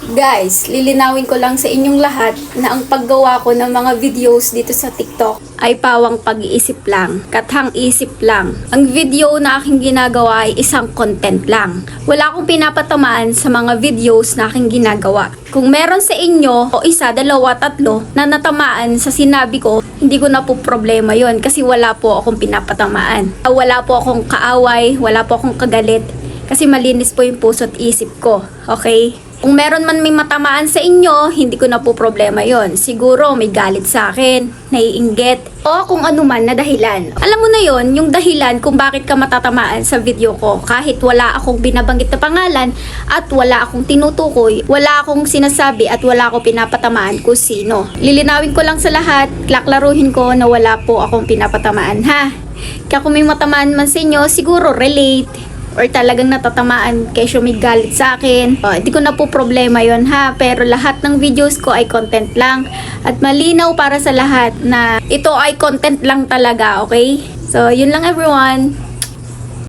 Guys, lilinawin ko lang sa inyong lahat na ang paggawa ko ng mga videos dito sa TikTok ay pawang pag-iisip lang, kathang isip lang. Ang video na aking ginagawa ay isang content lang. Wala akong pinapatamaan sa mga videos na aking ginagawa. Kung meron sa inyo o isa, dalawa, tatlo na natamaan sa sinabi ko, hindi ko na po problema yon kasi wala po akong pinapatamaan. Wala po akong kaaway, wala po akong kagalit kasi malinis po yung puso at isip ko. Okay? Kung meron man may matamaan sa inyo, hindi ko na po problema yon. Siguro may galit sa akin, naiinggit, o kung ano man na dahilan. Alam mo na yon, yung dahilan kung bakit ka matatamaan sa video ko. Kahit wala akong binabanggit na pangalan at wala akong tinutukoy, wala akong sinasabi at wala akong pinapatamaan kung sino. Lilinawin ko lang sa lahat, klaklaruhin ko na wala po akong pinapatamaan ha. Kaya kung may matamaan man sa inyo, siguro relate or talagang natatamaan kesyo may galit sa akin. Hindi ko na po problema yon ha. Pero lahat ng videos ko ay content lang. At malinaw para sa lahat na ito ay content lang talaga, okay? So, yun lang everyone.